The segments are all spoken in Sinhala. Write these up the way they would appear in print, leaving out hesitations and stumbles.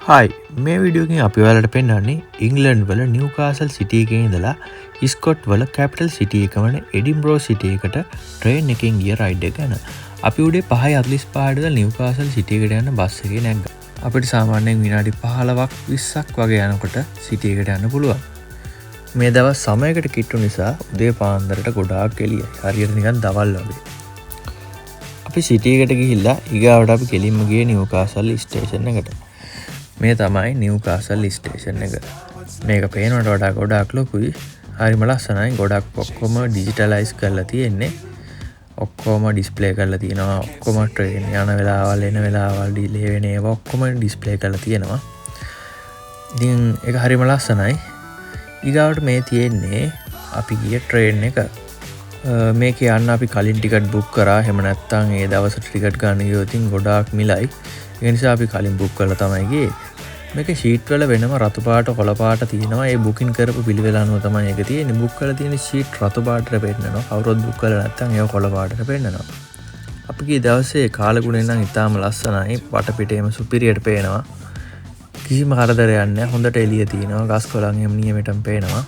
හයි මේ විඩියෝකින් අපි ඔයාලට පෙන්වන්නේ ඉංග්ලන්ඩ් වල නිව්කාසල් සිටි එකේ ඉඳලා ස්කොට් වල කැපිටල් සිටි එක වන එඩින්බරෝ සිටි එකට ට්‍රේන් එකෙන් ගිය රයිඩ් එක ගැන. අපි උදේ 5:45ට ඉඳලා නිව්කාසල් සිටි එකට යන බස් එකේ නැග්ගා. අපිට සාමාන්‍යයෙන් විනාඩි 15ක් 20ක් වගේ යනකොට සිටි එකට යන්න පුළුවන්. මේ දවස් සමයකට කිට්ටු නිසා උදේ පාන්දරට ගොඩාක් එළියයි. හරියට නිකන් දවල් වගේ. අපි සිටි එකට ගිහිල්ලා ඊගාවට අපි කෙලින්ම ගියේ නිව්කාසල් ස්ටේෂන් එකට. මේ තමයි නිව්කාසල් ස්ටේෂන් එක. මේක පේනවට වඩා ගොඩාක් ලොකුයි. හරිම ලස්සනයි. ගොඩක් ඔක්කොම ඩිජිටලයිස් කරලා තියෙන්නේ. ඔක්කොම ඩිස්ප්ලේ කරලා තියෙනවා. ඔක්කොම ට්‍රේන් යන වෙලාවල් එන වෙලාවල් ඩිලේ වෙන ඒවා ඔක්කොම ඩිස්ප්ලේ කරලා තියෙනවා. ඉතින් ඒක හරිම ලස්සනයි. ඊගාවට මේ තියෙන්නේ අපි ගිය ට්‍රේන් එක. මේක යන්න අපි කලින් ටිකට් බුක් කරා. එහෙම නැත්නම් ඒ දවසට ටිකට් ගන්න ගියොත් ගොඩාක් මිලයි. ඒ නිසා අපි කලින් බුක් කරලා තමයි ගියේ. මේක ෂීට් වල වෙනම රතු පාට කොළ පාට තියෙනවා. ඒ බුකින් කරපු පිළිවෙල අනුව තමයි ඒක තියෙන්නේ. බුක් කරලා තියෙන ෂීට් රතු පාටට පෙන්නනවා. කවුරුත් බුක් කරලා නැත්නම් ඒක කොළ පාටට පෙන්නනවා. අපි ගිය දවසේ කාලගුණේ නම් ඉතාම ලස්සනයි. වටපිටේම සුපිරියට පේනවා. කිසිම කරදරයක් නැහැ. හොඳට එළිය තියෙනවා. ගස් කොළන් එම් නියමෙටම පේනවා.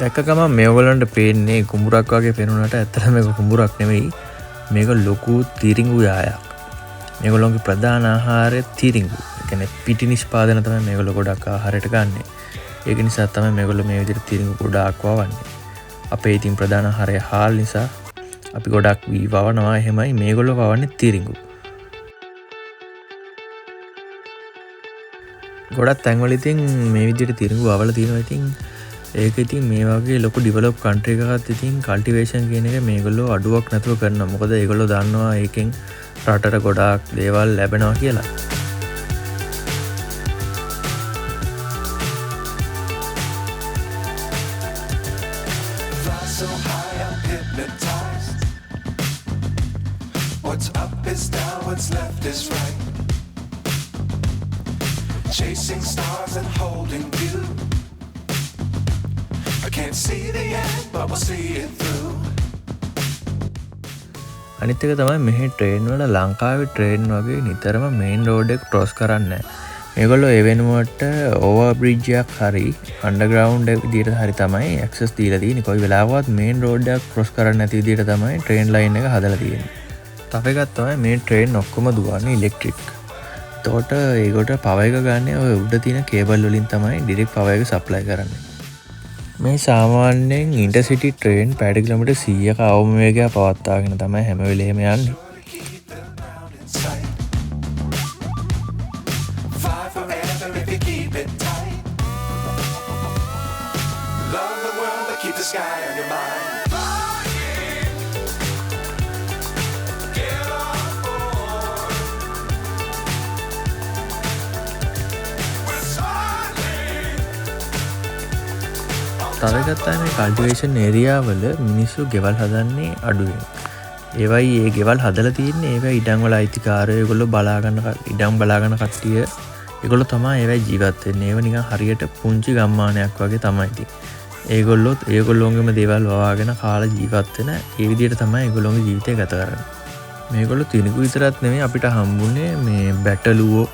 දැක්ක ගමන් මේගොල්ලන්ට පේන්නේ කුඹුරක් වගේ පේනුනට ඇත්තටම මේක කුඹුරක් නෙවෙයි. මේක ලොකු තිරිඟු යායක්. මේගොල්ලන්ගේ ප්‍රධාන ආහාරය තිරිඟු. ඒ කියන්නේ පිටි නිෂ්පාදන තමයි මේගොල්ලෝ ගොඩක් ආහාරයට ගන්නෙ. ඒක නිසා තමයි මේගොල්ලෝ මේ විදිහට තිරිඟු ගොඩාක් වවන්නේ. අපේ ඉතින් ප්‍රධාන ආහාරය හාල් නිසා අපි ගොඩක් වවනවා. එහෙමයි මේගොල්ලෝ වවන්නේ තිරිඟු. ගොඩක් තැන්වල ඉතින් මේ විදිහට තිරිඟු වවලා තියෙනවා. ඉතින් ඒක ඉතින් මේ වගේ ලොකු ඩිවලොප් කන්ට්‍රි එකකත් ඉතින් කල්ටිවේෂන් කියන එක මේගොල්ලෝ අඩුවක් නැතුව කරනවා. මොකද ඒගොල්ලෝ දන්නවා ඒකෙන් රටට ගොඩාක් දේවල් ලැබෙනවා කියලා. What's up is down, what's left is right. Chasing stars and holding you. I can't see the end, but we'll see it through. අනිත් එක තමයි මෙහි ට්‍රේන් වල ලංකාවේ ට්‍රේන් වගේ නිතරම මේන් රෝඩ් එක ක්‍රොස් කරන්නේ නැහැ. මේගොල්ලෝ ඒ වෙනුවට ඕවර් බ්‍රිජ් එකක් හරි අන්ඩර්ග්‍රවුන්ඩ් එක විදියට හරි තමයි ඇක්සස් දීලා තියෙන්නේ. කොයි වෙලාවකවත් මේන් රෝඩ් එකක් ක්‍රොස් කරන්නේ නැති විදියට තමයි ට්‍රේන් ලයින් එක හදලා තියෙන්නේ. තව එකක් තමයි මේ ට්‍රේන් ඔක්කොම දුවන්නේ ඉලෙක්ට්‍රික්. එතකොට ඒකට පවර් එක ගන්න ඔය උඩ තියෙන කේබල් වලින් තමයි ඩිරෙක්ට් පවර් එක සප්ලයි කරන්නේ. මේ සාමාන්‍යයෙන් ඉන්ටර්සිටි ට්‍රේන් පැය කිලෝමීටර් 100ක අවම වේගයක් පවත්වාගෙන තමයි හැම වෙලේම යන්නේ. තව එකක් තමයි මේ කල්ටිවේෂන් ඒරියා වල මිනිස්සු ගෙවල් හදන්නේ අඩුවෙන්. ඒවයි ඒ ගෙවල් හදලා තියෙන්නේ ඒවයි ඉඩම් වල අයිතිකාරයෝ ඒගොල්ලෝ ඉඩම් බලාගෙන කට්ටිය ඒගොල්ලෝ තමයි ඒවයි ජීවත් වෙන්නේ. ඒව නිකන් හරියට පුංචි ගම්මානයක් වගේ තමයි තියෙන්නේ. ඒගොල්ලෝන්ගේම දේවල් වවාගෙන කාලා ජීවත් වෙන ඒ විදිහට තමයි ඒගොල්ලෝගේ ජීවිතය ගත කරන්නේ. මේගොල්ලෝ තිනිකු විතරක් නෙමෙයි අපිට හම්බුනේ මේ බැටළුවෝ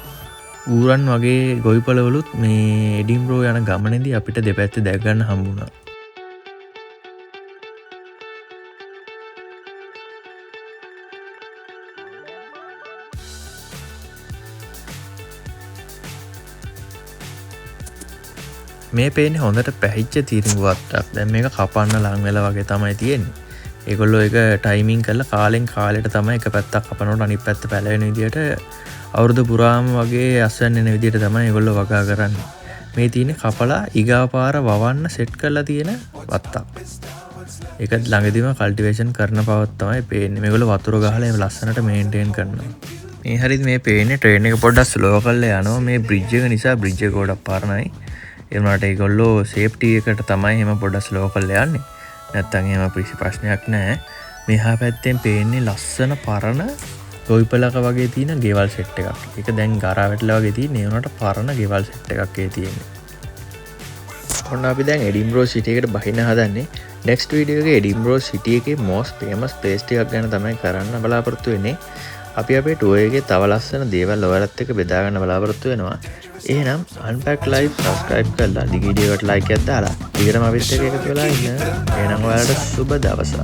ඌරන් වගේ ගොවිපළවලුත් මේ එඩින්බරෝ යන ගමනේදී අපිට දෙපැත්තේ දැක ගන්න හම්බුණා. මේ පේන්නේ හොඳට පැහිච්ච තිරිඟු වත්තක්. දැන් මේක කපන්න ලං වෙලා වගේ තමයි තියෙන්නේ. ඒගොල්ලෝ ඒක ටයිමින් කරලා කාලෙන් කාලෙට තමයි එක පැත්තක් කපනකොට අනිත් පැත්ත පැලවෙන විදියට අවුරුදු පුරාම වගේ අස්වැන්න එන විදියට තමයි ඒගොල්ලෝ වගා කරන්නේ. මේ තියෙන්නේ කපලා ඊගාව පාර වවන්න සෙට් කරලා තියෙන වත්තක්. ඒක ළඟදීම කල්ටිවේෂන් කරන පවත් තමයි පේන්නේ. මේගොල්ලෝ වතුර ගහලා ඒක ලස්සනට මේන්ටේන් කරනවා. මේ හරියට මේ පේන්නේ ට්‍රේන් එක පොඩ්ඩක් ස්ලෝ කරලා යනවා. මේ බ්‍රිජ් එක නිසා බ්‍රිජ් එක ගොඩක් පාරණයි. ඒ වුණාට ඒගොල්ලෝ සේෆ්ටි එකට තමයි එහෙම පොඩ්ඩක් ස්ලෝ කරලා යන්නේ. නැත්තම් එහෙම ප්‍රශ්නයක් නැහැ. මෙහා පැත්තෙන් පේන්නේ ලස්සන පරණ ගොවිපලක වගේ තියෙන ගෙවල් සෙට් එකක්. ඒක දැන් ගරා වැටලා වගේ තියෙන ඒ වුණාට පරණ ගෙවල් සෙට් එකක් ඒ තියෙන්නේ. ඔන්න අපි දැන් එඩින්බරෝ සිටි එකට බහින්න හදන්නේ. next video එකේ එඩින්බරෝ සිටි එකේ most famous place ටිකක් ගැන තමයි කරන්න බලාපොරොත්තු වෙන්නේ. අපි අපේ tour එකේ තව ලස්සන දේවල් ඔයාලත් එක්ක බෙදා ගන්න බලාපොරොත්තු වෙනවා. එහෙනම් unpack live subscribe කරලා වීඩියෝ එකට like එකක් දාලා ඊගරම අපිත් එක්ක එකතු වෙලා ඉන්න. එහෙනම් ඔයාලට සුබ දවසක්.